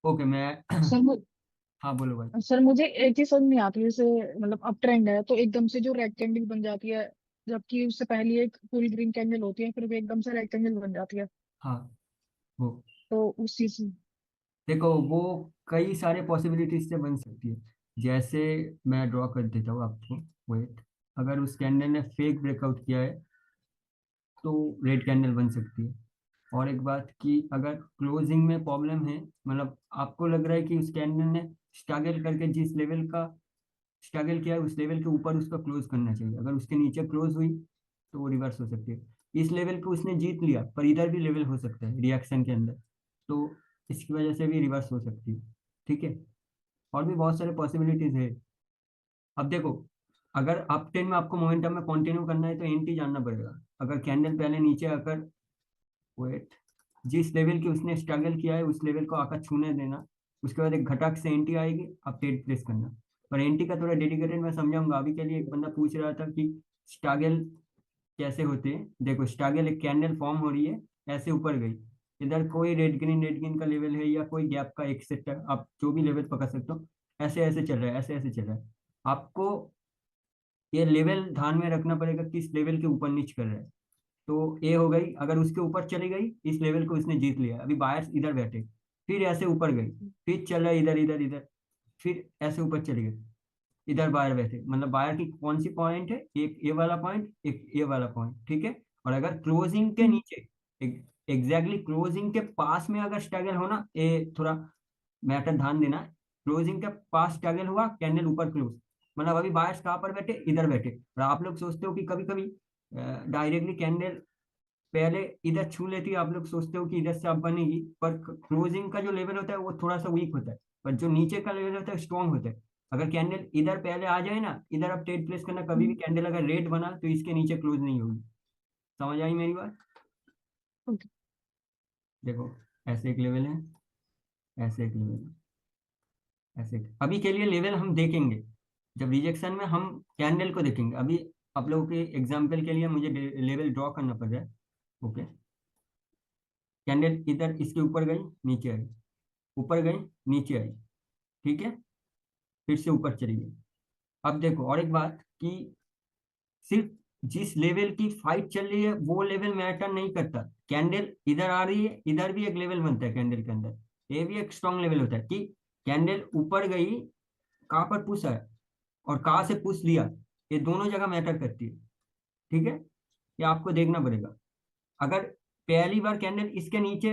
Okay मैं sir हाँ बोलो भाई। सर मुझे एक चीज समझ नहीं आती, जैसे मतलब अप ट्रेंड है तो एकदम से जो रेक्टेंगल बन जाती है, जबकि उससे पहले एक फुल ग्रीन कैंडल होती है, फिर भी एकदम से रेक्टेंगल बन जाती है। हाँ वो तो उस चीज देखो, वो कई सारे पॉसिबिलिटीज से बन सकती है। जैसे मैं ड्रॉ कर देता हूँ आपको। वेट, अगर उस कैंडल ने फेक ब्रेकआउट किया है तो रेड कैंडल बन सकती है। और एक बात कि अगर क्लोजिंग में प्रॉब्लम है, मतलब आपको लग रहा है कि उस कैंडल ने स्ट्रगल करके जिस लेवल का स्ट्रगल किया है उस लेवल के ऊपर उसको क्लोज करना चाहिए, अगर उसके नीचे क्लोज हुई तो वो रिवर्स हो सकती है। इस लेवल को उसने जीत लिया पर इधर भी लेवल हो सकता है रिएक्शन के अंदर, तो इसकी वजह से भी रिवर्स हो सकती है। ठीक है, और भी बहुत सारे पॉसिबिलिटीज है। अब देखो, अगर अप टेन में आपको मोमेंटम में कंटिन्यू करना है तो एंटी जानना पड़ेगा। अगर कैंडल पहले नीचे आकर, वेट, जिस लेवल की उसने स्ट्रगल किया है उस लेवल को आकर छूने देना, उसके बाद एक घटक से एंटी आएगी, अब टेट प्लेस करना। पर एंटी का थोड़ा डेडिकेटेड मैं समझाऊंगा। अभी के लिए एक बंदा पूछ रहा था कि स्ट्रगल कैसे होते हैं। देखो, स्ट्रगल एक कैंडल फॉर्म हो रही है, ऐसे ऊपर गई, इधर कोई रेड ग्रीन का लेवल है या कोई गैप का एक सेट, आप जो भी लेवल पकड़ सकते हो, ऐसे ऐसे चल रहा है, ऐसे ऐसे चल रहा है। आपको ये लेवल ध्यान में रखना पड़ेगा किस लेवल के ऊपर नीच कर रहा है। तो ए हो गई, अगर उसके ऊपर चली गई इस लेवल को इसने जीत लिया, अभी बायर्स इधर बैठे, फिर ऐसे ऊपर गई, फिर चल रहा है इधर इधर इधर, फिर ऐसे ऊपर चली गई, इधर बायर बैठे, मतलब बायर की कौन सी पॉइंट है, एक ए वाला पॉइंट एक ए वाला पॉइंट, ठीक है। और अगर क्लोजिंग के नीचे, एग्जैक्टली क्लोजिंग के पास में अगर स्ट्रगल होना, ए थोड़ा मैटर ध्यान देना, क्लोजिंग के पास स्ट्रगल हुआ, कैंडल ऊपर क्लोज, मतलब अभी बायर्स कहाँ पर बैठे, इधर बैठे। और आप लोग सोचते हो कि कभी कभी डायरेक्टली कैंडल पहले इधर छू लेती है, आप लोग सोचते हो कि इधर से आप बनेगी, पर क्लोजिंग का जो लेवल होता है वो थोड़ा सा वीक होता है, पर जो नीचे का लेवल होता है स्ट्रांग होता है। अगर कैंडल इधर पहले आ जाए ना, इधर आप ट्रेड प्लेस करना, कभी भी कैंडल अगर रेड बना तो इसके नीचे क्लोज नहीं होगी। समझ आई मेरी बात? देखो, ऐसे एक लेवल है, ऐसे एक लेवल है, ऐसे अभी के लिए लेवल हम देखेंगे जब रिजेक्शन में हम कैंडल को देखेंगे। अभी आप लोगों के एग्जाम्पल के लिए मुझे लेवल ड्रॉ करना पड़ रहा है। ओके, कैंडल इधर इसके ऊपर गई, नीचे आई, ऊपर गई, नीचे आई, ठीक है, फिर से ऊपर चली गई। अब देखो और एक बात कि सिर्फ जिस लेवल की फाइट चल रही है वो लेवल मैटर नहीं करता। कैंडल इधर आ रही है, इधर भी एक लेवल बनता है कैंडल के अंदर, ये भी एक स्ट्रॉन्ग लेवल होता है कि कैंडल ऊपर गई, कहाँ पर पुश है और कहाँ से पुश लिया, ये दोनों जगह मैटर करती है। ठीक है, ये आपको देखना पड़ेगा। अगर पहली बार कैंडल इसके नीचे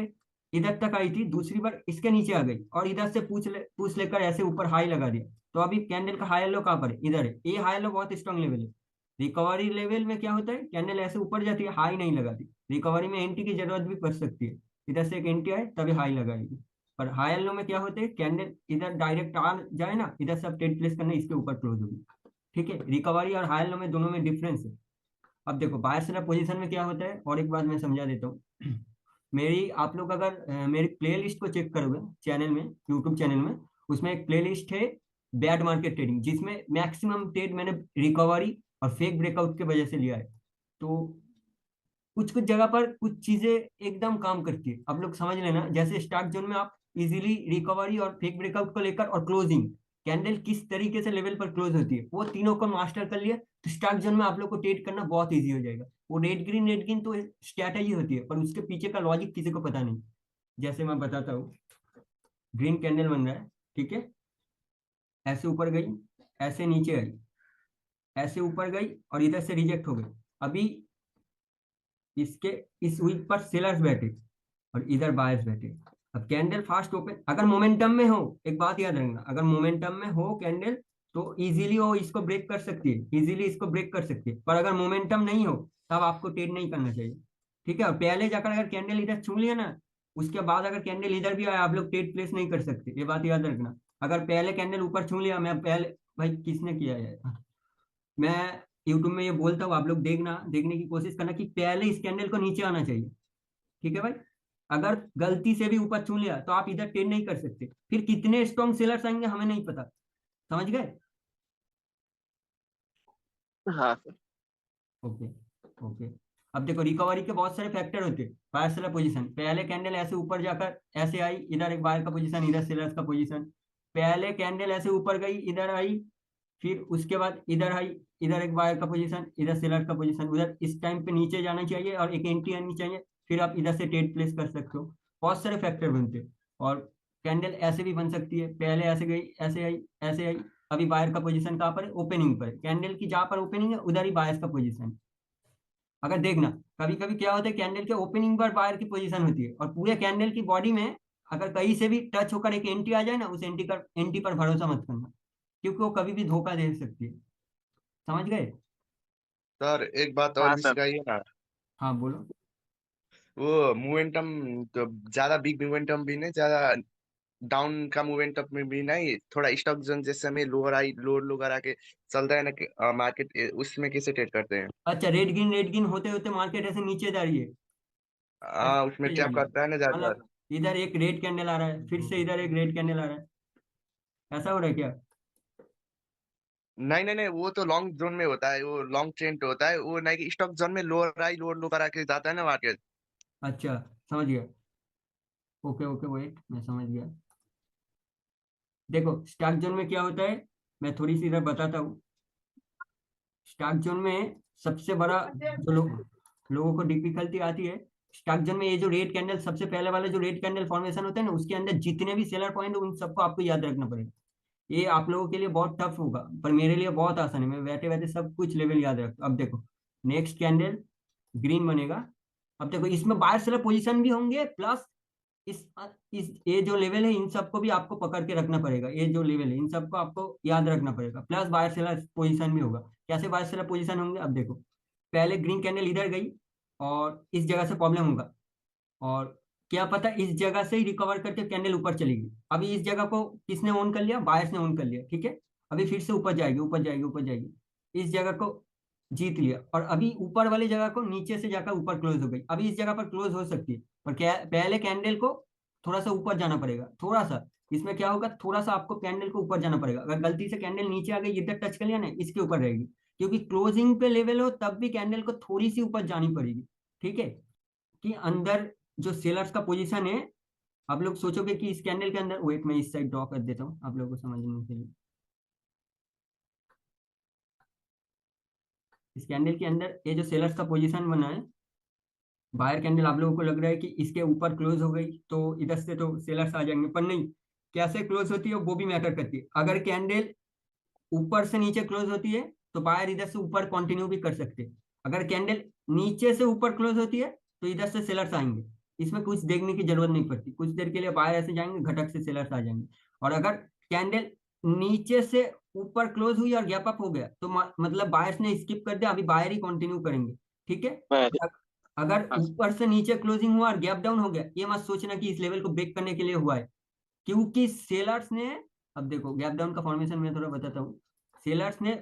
इधर तक आई थी, दूसरी बार इसके नीचे आ गई और इधर से पूछ लेकर ऐसे ऊपर हाई लगा दिया, तो अभी कैंडल का हाई लो कहाँ पर है, इधर है। ये हाई लो बहुत स्ट्रांग लेवल है। रिकवरी लेवल में क्या होता है, कैंडल ऐसे ऊपर जाती है, हाई नहीं लगाती। रिकवरी में एंटी की जरूरत भी पड़ सकती है, इधर से एक एंटी आए तभी हाई लगाएगी। पर हाई लो में क्या होते हैं, कैंडल इधर डायरेक्ट आ जाए ना, इधर से आप टेट प्लेस करना, इसके ऊपर क्लोज होगी। ठीक है, रिकवरी और हाई लो में दोनों में डिफरेंस है। अब देखो बायर सेलर पोजीशन में क्या होता है, और एक बात मैं समझा देता हूँ। मेरी आप लोग अगर मेरी प्लेलिस्ट को चेक करोगे चैनल में, यूट्यूब चैनल में, उसमें एक प्लेलिस्ट है बैड मार्केट ट्रेडिंग, जिसमें मैक्सिमम ट्रेड मैंने रिकवरी और फेक ब्रेकआउट की वजह से लिया है। तो कुछ कुछ जगह पर कुछ चीजें एकदम काम करती है, आप लोग समझ लेना। जैसे स्टार्ट जोन में आप इजीली रिकवरी और फेक ब्रेकआउट को लेकर, और क्लोजिंग कैंडल किस तरीके से लेवल पर क्लोज होती है, वो तीनों को मास्टर कर लिया तो स्टार्ट जोन में आप लोग को ट्रेड करना बहुत इजी हो जाएगा। वो रेड ग्रीन तो स्ट्रैटेजी होती है, पर उसके पीछे का लॉजिक किसी को पता नहीं। जैसे मैं बताता हूँ, ग्रीन कैंडल बन रहा है, ठीक है, ऐसे ऊपर गई, ऐसे नीचे आई, ऐसे ऊपर गई और इधर से रिजेक्ट हो गई। अभी इसके इस वीक पर सेलर्स बैठे और इधर बायर्स बैठे। अब कैंडल फास्ट ओपन, अगर मोमेंटम में हो, एक बात याद रखना, अगर मोमेंटम में हो कैंडल तो इजीली वो इसको ब्रेक कर सकती है, इजीली इसको ब्रेक कर सकती है। पर अगर मोमेंटम नहीं हो तब आपको ट्रेड नहीं करना चाहिए। ठीक है, और पहले जाकर अगर कैंडल इधर छू लिया ना, उसके बाद अगर कैंडल इधर भी आया, आप लोग ट्रेड प्लेस नहीं कर सकते, ये बात याद रखना। अगर पहले कैंडल ऊपर छू लिया, मैं पहले, भाई किसने किया है, मैं यूट्यूब में ये बोलता हूँ, आप लोग देखना, देखने की कोशिश करना कि पहले इस कैंडल को नीचे आना चाहिए। ठीक है भाई, अगर गलती से भी ऊपर छू लिया तो आप इधर ट्रेड नहीं कर सकते, फिर कितने स्ट्रॉन्ग सेलर्स आएंगे हमें नहीं पता। समझ गए? हाँ सर। Okay, okay. अब देखो रिकवरी के बहुत सारे फैक्टर होते हैं। बायर सेलर पोजीशन, पहले कैंडल ऐसे ऊपर जाकर ऐसे आई, इधर एक बायर का पोजीशन, इधर सेलर्स का पोजीशन। पहले कैंडल ऐसे ऊपर गई, इधर आई, फिर उसके बाद इधर आई, इधर एक बायर का पोजीशन, इधर सेलर का पोजीशन, उधर इस टाइम पे नीचे जाना चाहिए और एक एंट्री आनी चाहिए, फिर आप इधर से ट्रेड प्लेस कर सकते हो। बहुत सारे फैक्टर बनते हैं। और कैंडल ऐसे भी बन सकती है, पहले ऐसे गई, ऐसे आई, ऐसे आई। अभी बायर का पोजीशन कहाँ पर है? ओपनिंग पर है। कैंडल की जहां पर ओपनिंग है उधर ही बायर्स का पोजीशन है। अगर देखना, कभी कभी क्या होता है, कैंडल के ओपनिंग पर बायर की पोजीशन होती है और पूरे कैंडल की बॉडी में अगर कहीं से भी टच होकर एक एंट्री आ जाए ना, उस एंट्री पर भरोसा मत करना, क्योंकि वो कभी भी धोखा दे सकती है। समझ गए? सर एक बात और हाँ भी सर। सिखाइए ना। हाँ बोलो। वो मोमेंटम तो ज्यादा बिग मोमेंटम भी नहीं, ज्यादा डाउन का मोमेंटम में भी नहीं, थोड़ा स्टॉक जोन जैसे में लोअर आई लोअर लोअर आके चलता है ना मार्केट, उसमें कैसे ट्रेड करते हैं? अच्छा, रेड ग्रीन होते होते मार्केट ऐसे नीचे जा रही है, ऐसे हाँ, उसमें नीचे जा टैप रही है। करता है ना ज्यादा। मतलब इधर एक रेड कैंडल आ रहा है, फिर से इधर एक रेड कैंडल आ रहा है, ऐसा हो रहा है क्या? नहीं नहीं नहीं, वो तो लॉन्ग जोन में होता है, वो लॉन्ग ट्रेंड होता है, वो नहीं कि स्टॉक जोन में लोअर आई लोअर लोअर आके जाता है ना मार्केट। अच्छा, समझ गया। ओके ओके, वेट, मैं समझ गया। देखो स्टॉक जोन में क्या होता है, मैं थोड़ी सी इधर बताता हूँ। स्टॉक जोन में सबसे बड़ा जो लोगों को डिफिकल्टी आती है, स्टॉक जोन में ये जो रेड कैंडल, सबसे पहले वाला जो रेड कैंडल फॉर्मेशन होता है ना, उसके अंदर जितने भी सेलर पॉइंट उन सबको आपको याद रखना पड़ेगा। ये आप लोगों के लिए बहुत टफ होगा, पर मेरे लिए बहुत आसान है, मैं बैठे बैठे सब कुछ लेवल याद रखता हूँ। अब देखो, नेक्स्ट कैंडल ग्रीन बनेगा। अब देखो इसमें बायर सेलर पोजीशन भी होंगे, प्लस इस इस ये जो लेवल है इन सबको भी आपको पकड़ के रखना पड़ेगा। ये जो लेवल है इन सबको आपको याद रखना पड़ेगा, प्लस बायर सेलर पोजीशन भी होगा। कैसे बायर सेलर पोजीशन होंगे? अब देखो, पहले ग्रीन कैंडल इधर गई और इस जगह से प्रॉब्लम होगा, और क्या पता इस जगह से ही रिकवर करके कैंडल ऊपर चलेगी। अभी इस जगह को किसने ओन कर लिया? बायर्स ने ओन कर लिया, ठीक है। अभी फिर से ऊपर जाएगी, ऊपर जाएगी, ऊपर जाएगी, इस जगह को जीत लिया, और अभी ऊपर वाली जगह को नीचे से जाकर ऊपर क्लोज हो गई। अभी इस जगह पर क्लोज हो सकती है, पर क्या, पहले कैंडल को थोड़ा सा ऊपर जाना पड़ेगा, थोड़ा सा। इसमें क्या होगा, थोड़ा सा आपको कैंडल को ऊपर जाना पड़ेगा। अगर गलती से कैंडल नीचे आ गई, इधर टच कर लिया ना, इसके ऊपर रहेगी, क्योंकि क्लोजिंग पे लेवल हो तब भी कैंडल को थोड़ी सी ऊपर जानी पड़ेगी, ठीक है। कि अंदर जो सेलर्स का पोजीशन है, आप लोग सोचोगे कि इस कैंडल के अंदर, वेट मैं इस साइड ड्रॉ कर देता हूँ आप लोगों को समझने के लिए। इस कैंडल के अंदर ये जो सेलर्स का पोजीशन बना है, बायर कैंडल, आप लोगों को लग रहा है कि इसके ऊपर क्लोज हो गई तो इधर से तो सेलर्स आ जाएंगे, पर नहीं। कैसे क्लोज होती है वो भी मैटर करती है। अगर कैंडल ऊपर से नीचे क्लोज होती है तो बायर इधर से ऊपर कंटिन्यू भी कर सकते हैं। अगर कैंडल नीचे से ऊपर क्लोज होती है तो इधर से सेलर्स आएंगे। इसमें कुछ देखने की जरूरत नहीं पड़ती, कुछ देर के लिए बायर ऐसे जाएंगे, घटक से सेलर्स आ जाएंगे। और अगर कैंडल नीचे से ऊपर क्लोज हुई और गैप अप हो गया तो मतलब बायर्स ने स्किप कर दिया, अभी बायर ही कंटिन्यू करेंगे, ठीक है। वेरी। अगर हाँ सर। ऊपर से नीचे क्लोजिंग हुआ और गैप डाउन हो गया, ये मत सोचना कि इस लेवल को ब्रेक करने के लिए हुआ है, क्योंकि सेलर्स ने, अब देखो गैप डाउन का फॉर्मेशन मैं थोड़ा बताता हूँ। सेलर्स ने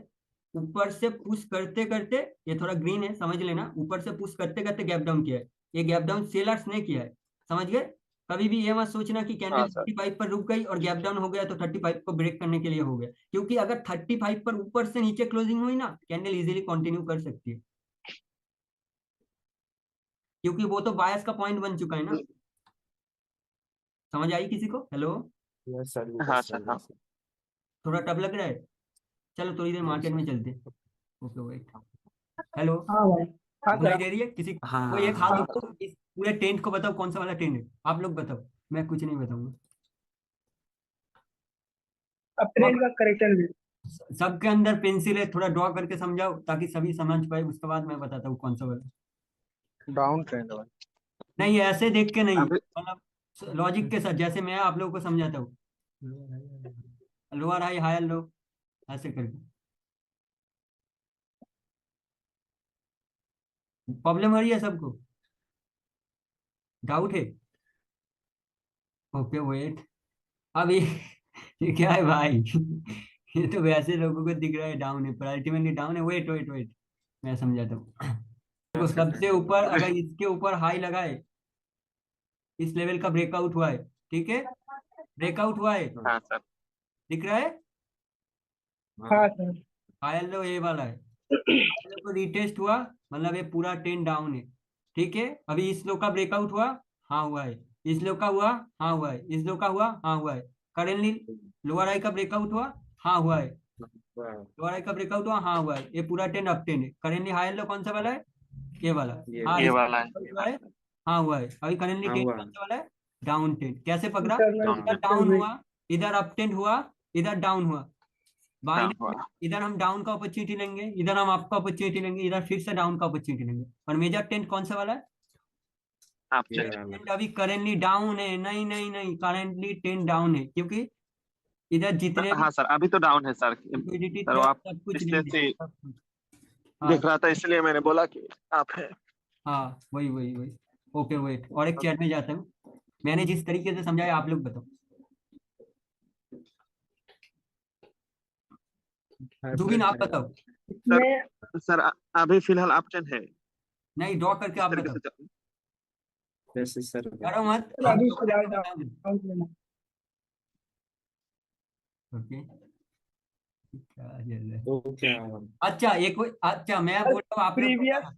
ऊपर से पुश करते करते, ये थोड़ा ग्रीन है समझ लेना, ऊपर से पुश करते करते गैप डाउन किया है। ये गैप डाउन सेलर्स ने किया है, समझ गए। कभी भी ये मत सोचना कि कैंडल हाँ सर। 35 पर रुक गई और गैप डाउन हो गया तो 35 को ब्रेक करने के लिए हो गया, क्योंकि अगर 35 पर ऊपर से नीचे क्लोजिंग हुई ना, कैंडल इजीली कंटिन्यू कर सकती है, क्योंकि वो तो बायस का पॉइंट बन चुका है ना। समझ आई किसी को? हेलो? यस सर, हाँ यस सर। सर, हाँ। यस थोड़ा टफ लग रहा है? चलो थोड़ी देर मार्केट सर। में चलते। Okay wait. हेलो? हाँ भाई। हाँ सुनाई सर। दे रही है किसी हाँ को? एक हाथ हाँ। हाँ। उठाओ, इस पूरे टेंट को बताओ कौन सा वाला टेंट है, आप लोग बताओ, मैं कुछ नहीं बताऊंगा। अब अब ट्रेंड का करेक्टर भी। सबके अंदर पेंसिल है, थोड़ा ड्रॉ करके समझाओ ताकि सभी समझ पाए, उसके बाद मैं बताता हूँ कौन सा वाला। डाउन ट्रेंड भाई। नहीं ऐसे देख के नहीं, अभी मतलब लॉजिक के साथ, जैसे मैं आप लोगों को समझाता हूँ। लोअर हाई, हायर लो, ऐसे करके। प्रॉब्लम हो रही है सबको? डाउट है? Okay wait. अब ये क्या है भाई? ये तो वैसे लोगों को दिख रहा है डाउन है, पर अल्टीमेटली डाउन है। वेट वेट वेट, मैं समझाता हूँ। देखो सबसे ऊपर अभी अगर इसके ऊपर हाई लगाए, इस लेवल का ब्रेकआउट हुआ है, ठीक है, ब्रेकआउट हुआ है, हाँ सर। दिख रहा है। हाँ सर। हायर लो ये वाला है, को रिटेस्ट हुआ, मतलब ये पूरा ट्रेंड डाउन है। ठीक है, अभी इस लो का ब्रेकआउट हुआ, हाँ हुआ है। इस लो का हुआ, हाँ हुआ है। इस लो का हुआ, हाँ हुआ है। करेंटली लोअर हाई का ब्रेकआउट हुआ, हाँ हुआ है। लोअर हाई का ब्रेकआउट हुआ, हाँ हुआ है। ये पूरा ट्रेंड अप ट्रेंड है। करेंटली हायर लो कौन सा वाला है? ये वाला। हाँ ये इसका वाला breakout हुआ है, हाँ हुआ है। अभी करेंटली हाँ ट्रेंड हुआ कौन सा वाला है? Down trend. कैसे पकड़ा? इंटरनल इधर डाउन स्ट्रक्चर डाउन ब्रेक। हुआ, इधर अप ट्रेंड हुआ, इधर डाउन हुआ। बाय डाउन हुआ। इधर हम डाउन का अपॉर्चुनिटी लेंगे, इधर हम अप का अपॉर्चुनिटी लेंगे, इधर फिर से डाउन का अपॉर्चुनिटी लेंगे। और मेजर ट्रेंड कौन सा वाला है? आप मेजर चेक ट्रेंड अभी करेंटली डाउन है। नहीं नहीं नहीं, करेंटली ट्रेंड डाउन है, क्योंकि इधर जितने भी हाँ सर, अभी तो डाउन है सर। लिक्विडिटी सर था वो आप सब कुछ पिछले नहीं से दिया, सब कुछ। हाँ दिख रहा था, इसलिए मैंने बोला कि आप है। हाँ, वही वही वही। ओके वेट, और एक चैट में जाता हूँ। मैंने जिस तरीके से समझाया आप लोग बताओ। जुबिन आप बताओ। सर मैं सर अभी फिलहाल अपट्रेंड है। नहीं, ड्रॉ करके इस आप तरीके बताओ। से वैसे सर डरो मत, सर आप अभी ड्रॉ फिलहाल करके बता दो। डाउन लेना। ओके, क्या चल रहा है? तो क्या अच्छा एक अच्छा मैं सर बोल रहा हूँ, आप लोग प्रीवियस बताना।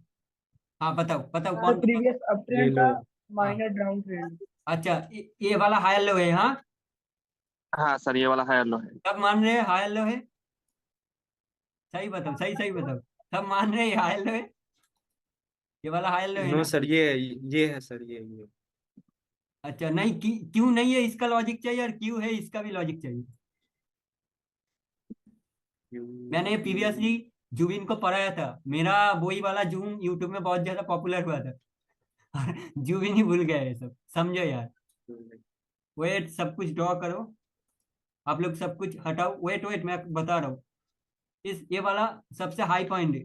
हाँ बताओ बताओ सर कौन सा? प्रीवियस अप ले ट्रेंड लो। था, हाँ माइनर डाउन ट्रेंड। अच्छा, ये वाला हायर लो है, हाँ? हाँ सर, ये वाला हायर लो है। सब मान रहे हैं हायर लो है? सही बताओ, सही सही बताओ। सब मान रहे हैं हायर लो है? ये वाला हायर लो है नो ना? सर, ये है सर, ये अच्छा नहीं, क्यों नहीं है इसका लॉजिक चाहिए, और क्यों है इसका भी लॉजिक चाहिए। मैंने प्रीवियसली जुबिन को पढ़ाया था। मेरा वही वाला जूम यूट्यूब में बहुत ज्यादा पॉपुलर हुआ था। जुबिन ही भूल गया है सब, समझो यार। वेट, सब कुछ ड्रॉ करो। आप लोग सब कुछ हटाओ। वेट वेट, मैं बता रहा हूँ। इस ये वाला सबसे हाई पॉइंट है।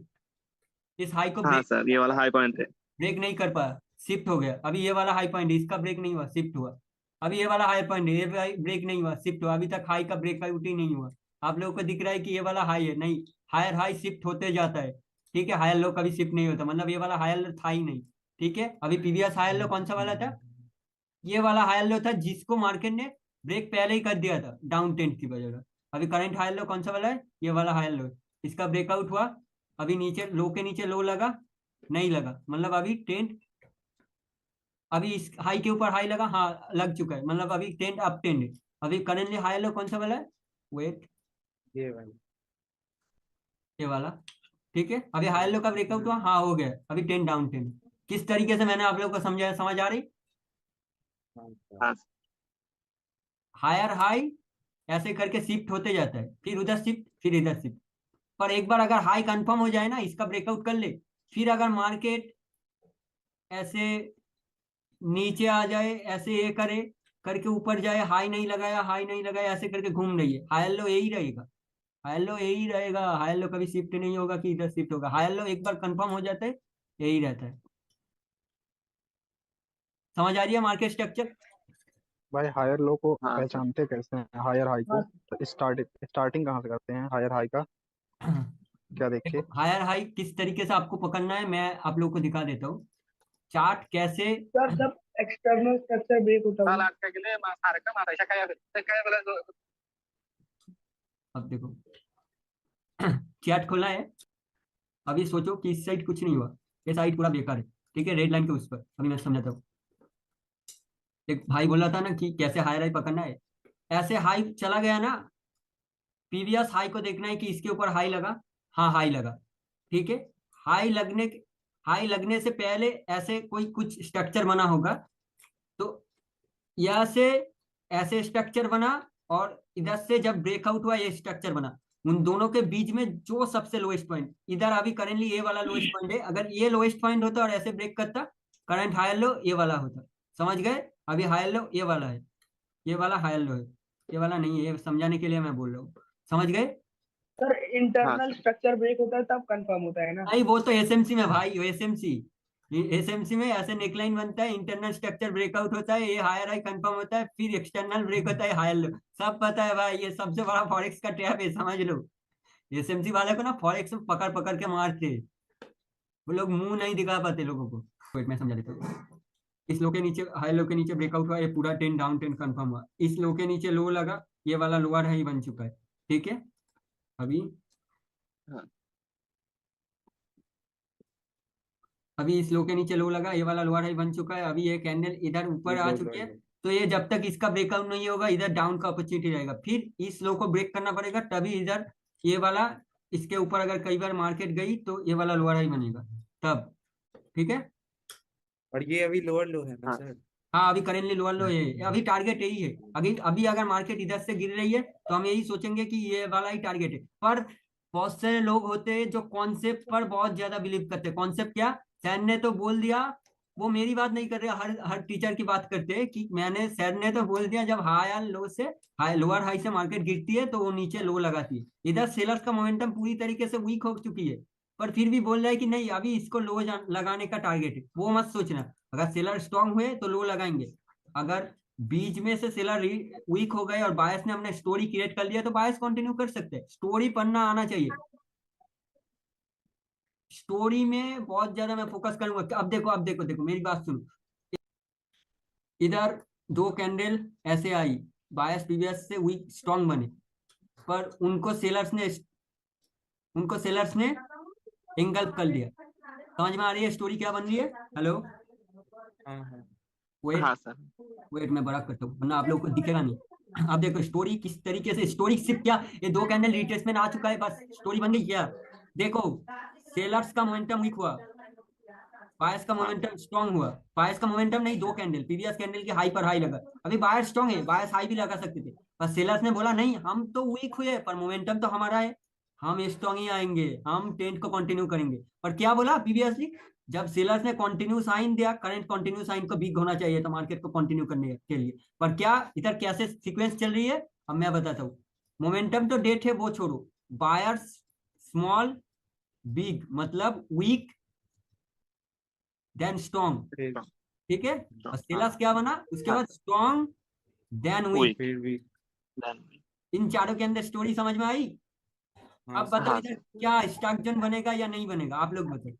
इस हाई को हाँ ब्रेक सर, ये वाला हाई पॉइंट है। ब्रेक नहीं कर पाया, शिफ्ट हो गया। अभी ये वाला हाई पॉइंट है, इसका ब्रेक नहीं हुआ, शिफ्ट हुआ। अभी ये वाला हाई पॉइंट है, ये ब्रेक नहीं हुआ, शिफ्ट हुआ। अभी तक हाई का ब्रेकआउट ही नहीं हुआ। आप लोगों को दिख रहा है कि ये वाला हाई है? नहीं, हायर हाई शिफ्ट होते जाता है। ठीक है, हायर लो कभी शिफ्ट नहीं होता, मतलब ये वाला हायर लो था ही नहीं। ठीक है, अभी प्रीवियस हायर लो कौन सा वाला था? ये वाला हायर लो था, जिसको मार्केट ने ब्रेक पहले ही कर दिया था डाउन ट्रेंड की वजह से। अभी करंट हायर लो कौन सा वाला है? ये वाला हायर लो है। इसका ब्रेकआउट हुआ, अभी नीचे लो के नीचे लो लगा, नहीं लगा, मतलब अभी ट्रेंड, अभी इस हाई के ऊपर हाई लगा, हाँ लग चुका है, मतलब अभी ट्रेंड अप ट्रेंड है। अभी करेंटली हाई लो कौन सा वाला है? वेट, ये वाला। ये वाला। ठीक है, अभी हाई लो का ब्रेकआउट हुआ, हाँ हो गया। अभी ट्रेंड डाउन ट्रेंड। किस तरीके से मैंने आप लोगों को समझाया, समझ आ रही? हाँ हायर हाई ऐसे करके शिफ्ट होते जाता है, फिर उधर शिफ्ट, फिर इधर शिफ्ट। पर एक बार अगर हाई कंफर्म हो जाए ना, इसका ब्रेकआउट कर ले, फिर अगर मार्केट ऐसे नीचे आ जाए, ऐसे ये करे करके ऊपर जाए, हाई नहीं लगाया, हाई नहीं लगाया, ऐसे करके घूम रही है, हायर लो यही रहेगा। हायर लो यही रहेगा, हायर लो कभी शिफ्ट नहीं होगा कि इधर शिफ्ट होगा। हायर लो एक बार कंफर्म हो जाता है, यही रहता है। समझ आ रही है मार्केट स्ट्रक्चर? भाई हायर लो को हाँ सर। पहचानते कैसे हैं? हायर हाई को हाँ स्टार्टिंग कहाँ से करते हैं हायर हाई का? क्या देख के? देखो, हायर हाई किस तरीके से आपको पकड़ना है, मैं आप लोगों को दिखा देता हूँ। चार्ट कैसे। सर जब एक्सटर्नल स्ट्रक्चर ब्रेक होता है। अब देखो, चार्ट खोला है। अभी सोचो कि इस साइड कुछ नहीं हुआ, ये साइड पूरा बेकार है। ठीक है, रेड लाइन के उस पर अभी मैं समझाता हूँ। एक भाई बोला था ना कि कैसे हाई हाई पकड़ना है। ऐसे हाई चला गया ना, प्रीवियस हाई को देखना है कि इसके ऊपर हाई लगा, हाँ हाई लगा। ठीक है, हाई लगने हाई लगने से पहले ऐसे कोई कुछ स्ट्रक्चर बना होगा, तो यहाँ से ऐसे स्ट्रक्चर बना, और इधर से जब ब्रेकआउट हुआ ये स्ट्रक्चर बना। उन दोनों के बीच में जो सबसे लोएस्ट पॉइंट, इधर अभी करेंटली ये वाला लोएस्ट पॉइंट है। अगर ये लोएस्ट पॉइंट होता और ऐसे ब्रेक करता, करंट हायर लो ये वाला होता। समझ गए? अभी हायर लो ये वाला है, ये वाला हायर लो है, ये वाला नहीं है। ये समझाने के लिए मैं बोल रहा हूँ, समझ गए? सर हाँ इंटरनल सर। स्ट्रक्चर ब्रेक होता है तब कंफर्म होता है ना। नहीं, वो तो एसएमसी में भाई, एसएमसी, एसएमसी में ऐसे नेकलाइन बनता है, इंटरनल स्ट्रक्चर ब्रेकआउट होता है, ये हायर हाई कंफर्म होता है, फिर एक्सटर्नल ब्रेक होता है, हायर लो। सब पता है भाई, ये सबसे बड़ा फॉरेक्स का ट्रैप है, समझ लो। एसएमसी वाले को ना फॉरेक्स में पकड़ पकड़ के मारते हैं। वो लोग मुंह नहीं दिखा पाते लोगों को। वेट, मैं समझा देता हूँ। इस लो के नीचे, हाई लो के नीचे ब्रेकआउट हुआ, ये पूरा टेन डाउन टेन कंफर्म हुआ। इस लो के नीचे लो लगा, ये वाला लोअर हाई बन चुका है। ठीक है, अभी हाँ अभी इस लो के नीचे लो लगा, ये वाला लोअर हाई बन चुका है, अभी ये कैंडल इधर ऊपर आ चुकी है। तो ये जब तक इसका ब्रेकआउट नहीं होगा इधर डाउन का अपॉर्चुनिटी रहेगा, फिर इस लो को ब्रेक करना पड़ेगा, तभी इधर ये वाला इसके ऊपर अगर कई बार मार्केट गई तो ये वाला लोअर हाई बनेगा तब। ठीक है। और ये अभी लोअर लो है ना हाँ। सर? हाँ अभी करेंटली लोअर लो है, अभी टारगेट यही है। अभी अभी अगर मार्केट इधर से गिर रही है तो हम यही सोचेंगे कि ये वाला ही टारगेट है। पर बहुत सारे लोग होते हैं जो कॉन्सेप्ट पर बहुत ज्यादा बिलीव करते हैं। कॉन्सेप्ट क्या, सर ने तो बोल दिया, वो मेरी बात नहीं कर रहे, हर हर टीचर की बात करते हैं कि मैंने, सर ने तो बोल दिया जब हाई लो से हाई लोअर हाई से मार्केट गिरती है तो वो नीचे लो लगाती है। इधर सेलर्स का मोमेंटम पूरी तरीके से वीक हो चुकी है, पर फिर भी बोल रहा है कि नहीं अभी इसको लो लगाने का टारगेट है। वो मत सोचना, अगर सेलर स्ट्रांग हुए तो लो लगाएंगे, अगर बीच में से सेलर वीक हो गए और बायस ने अपना स्टोरी क्रिएट कर लिया तो बायस कंटिन्यू कर सकते हैं। स्टोरी पढ़ना आना चाहिए, स्टोरी में बहुत ज्यादा मैं फोकस करूंगा। अब देखो, अब देखो, देखो मेरी बात सुनो, इधर दो कैंडल ऐसे आई, बायस पीवीएस से वीक स्ट्रांग बने, पर उनको सेलर्स ने एंगल्फ कर लिया। समझ में आ रही है स्टोरी क्या बन रही है? हेलो, हाँ हाँ वेट हाँ सर। वेट मैं बड़ा करता हूँ वरना आप लोग को दिखेगा नहीं। अब देखो स्टोरी किस तरीके से, स्टोरी सिर्फ क्या, ये दो कैंडल रिट्रेसमेंट आ चुका है, बस स्टोरी बन गई क्या? देखो सेलर्स का मोमेंटम वीक हुआ, बायर्स का मोमेंटम स्ट्रांग हुआ। बायर्स का मोमेंटम नहीं, दो कैंडल पीवीएस कैंडल के हाई पर हाई लगा, अभी बायर्स स्ट्रांग है, बायर्स हाई भी लगा सकते थे, पर सेलर्स ने बोला नहीं हम तो वीक हुए पर मोमेंटम तो हमारा है, हम स्ट्रांग ही आएंगे, हम ट्रेंड को कंटिन्यू करेंगे। पर क्या बोला पीवीएसली, जब सेलर्स ने कंटिन्यू साइन दिया, करंट कंटिन्यू साइन को वीक होना चाहिए था मार्केट को कंटिन्यू करने के लिए। पर क्या इधर कैसे सीक्वेंस चल रही है अब मैं बताता हूँ। मोमेंटम तो डेट है वो छोड़ो, बायर्स स्मॉल बिग मतलब वीक देन स्ट्रॉन्ग, फिर ठीक है। और सेलर्स क्या बना उसके बाद, स्ट्रॉन्ग देन वीक। फिर भी इन चारों के अंदर स्टोरी समझ में आई? हाँ अब सर। बताओ इधर क्या स्टॉक जन बनेगा या नहीं बनेगा, आप लोग बताओ।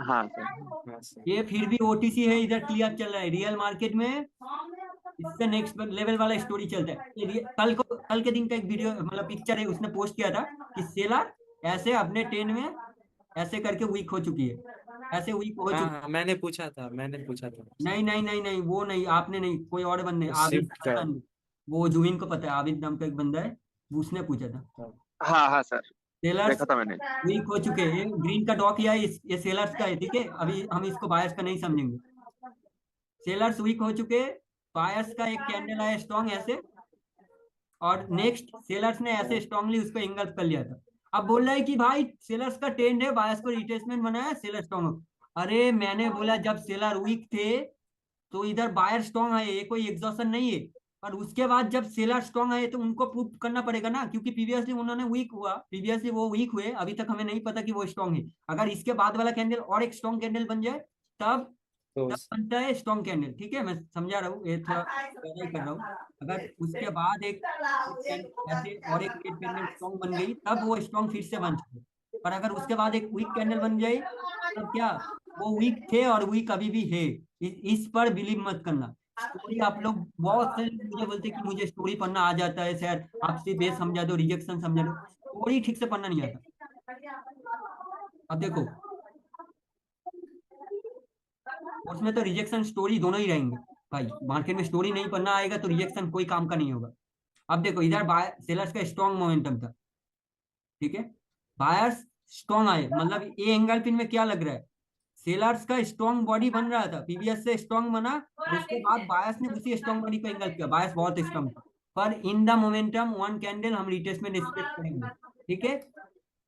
हाँ सर। हाँ सर। ये फिर भी ओटीसी है, इधर क्लियर चल रहा है, रियल मार्केट में इससे नेक्स्ट लेवल वाला स्टोरी चलता है। कल के दिन का एक वीडियो मतलब पिक्चर है, उसने पोस्ट किया था कि सेलर ऐसे अपने ट्रेन में ऐसे करके वीक हो चुकी है, ऐसे वीक हो हाँ चुकी। हाँ मैंने पूछा था नहीं नहीं नहीं नहीं, वो नहीं, आपने नहीं, कोई और बंदे, आबिद शिफ्ट का। पता नहीं, वो जुबिन को पता है, आबिद नाम का एक बंदा है, उसने पूछा था। हाँ हाँ सर, सेलर्स देखा था मैंने। वीक हो चुके हैं, ग्रीन का डॉक किया है, ये सेलर्स का है, ठीक है। अभी हम इसको बायर्स का नहीं समझेंगे, सेलर्स वीक हो चुके हैं, बायर्स का एक कैंडल आया स्ट्रॉन्ग ऐसे, और नेक्स्ट सेलर्स ने ऐसे स्ट्रांगली उसको एंगल्फ कर लिया था। अब बोल रहा है कि भाई सेलर्स का ट्रेंड है, बायर्स को रिट्रेसमेंट बनाया, सेलर स्ट्रॉन्ग। अरे मैंने बोला जब सेलर वीक थे तो इधर बायर स्ट्रॉन्ग आए, ये कोई एग्जॉशन नहीं है। और उसके बाद जब सेलर स्ट्रॉन्ग आए तो उनको प्रूव करना पड़ेगा ना, क्योंकि प्रीवियसली उन्होंने वीक हुआ, प्रीवियसली वो वीक हुए, अभी तक हमें नहीं पता कि वो स्ट्रॉन्ग है। अगर इसके बाद वाला कैंडल और एक स्ट्रॉन्ग कैंडल बन जाए तब तो तब बनता है स्ट्रॉन्ग कैंडल, ठीक है। मैं समझा रहा हूँ, ये थोड़ा ज्यादा ही कर रहा हूँ। अगर उसके बाद ऐसे और एक रेड कैंडल स्ट्रॉन्ग बन गई तब वो स्ट्रॉन्ग फिर से बन चुके, पर अगर उसके बाद एक वीक कैंडल बन जाए तब क्या, वो वीक थे और वीक अभी भी है। इस पर बिलीव मत करना। स्टोरी आप लोग, बहुत से लोग मुझे बोलते हैं कि मुझे स्टोरी पढ़ना आ जाता है सर, आप सिर्फ बेस समझा दो, रिजेक्शन समझा दो, स्टोरी ठीक से पढ़ना नहीं आता। अब देखो उसमें तो रिजेक्शन स्टोरी दोनों ही रहेंगे भाई, मार्केट में स्टोरी नहीं पढ़ना आएगा तो रिजेक्शन कोई काम का नहीं होगा। अब देखो इधर बाय सेलर्स का स्ट्रॉन्ग मोमेंटम था, ठीक है, बायर्स स्ट्रॉन्ग आए, मतलब ये एंगल पिन में क्या लग रहा है, सेलर्स का स्ट्रॉन्ग बॉडी बन रहा था, पीवीएस से स्ट्रॉन्ग बना, और उसके बाद बायर्स ने उसी स्ट्रॉन्ग बॉडी को एंगल किया, बायर्स बहुत स्ट्रॉन्ग था, पर in the momentum one candle हम रिट्रेसमेंट एक्सपेक्ट करेंगे, ठीक है।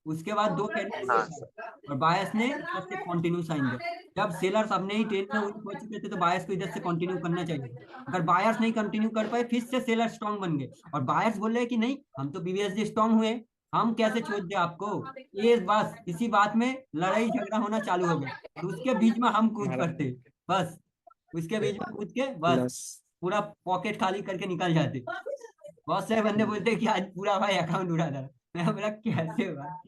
उसके बाद दो कैंडल हाँ वीक सर। आए और बायस ने इधर से कंटिन्यू साइन दिया। जब सेलर्स अपने ही ट्रेड में वीक हो चुके थे तो बायर्स को इधर से कंटिन्यू करना चाहिए। अगर बायर्स नहीं कंटिन्यू कर पाए फिर से सेलर स्ट्रांग बन गए, और बायर्स बोल रहे हैं कि नहीं हम तो पीवीएसडी स्ट्रांग हुए, हम कैसे छोड़ दे आपको। ये बस इसी बात में लड़ाई झगड़ा होना चालू हो गया, और उसके बीच में हम कूद हमारा पड़ते, बस उसके बीच में कूद के बस प्लस। पूरा पॉकेट खाली करके निकल जाते। बहुत सारे बंदे बोलते हैं कि आज पूरा भाई अकाउंट उड़ा था, मैं बोला कैसे भाई,